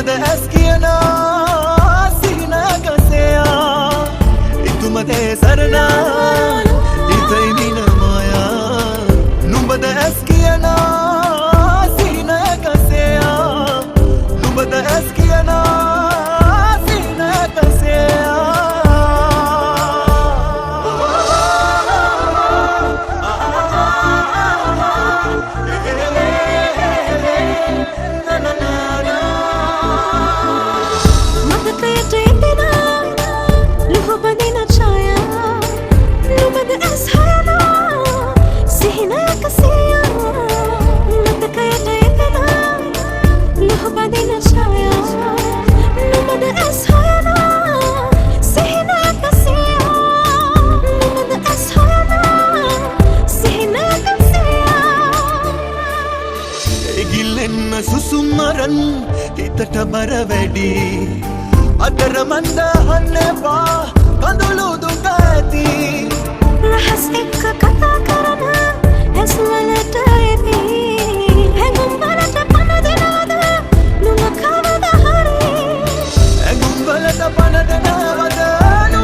නුඹද ඇස් කියනා සිහින ගසයා ඉතුමදේ සරණා ඉතයි මින මායා නුඹද ඇස් කියනා සිහින ගසයා නුඹද ඇස් කියනා සිහින ගසයා සුසුම්මරන් හිතට බර වැඩි අතර මන්ද හන්නේපා කඳුළු දුක ඇති රහස් එක්ක කතා කරන ඇස් වලට ඇති හැඟුම් වලට පණ දෙනවද නුඹ කවද හරි හැඟුම් වලට පණ දෙනවද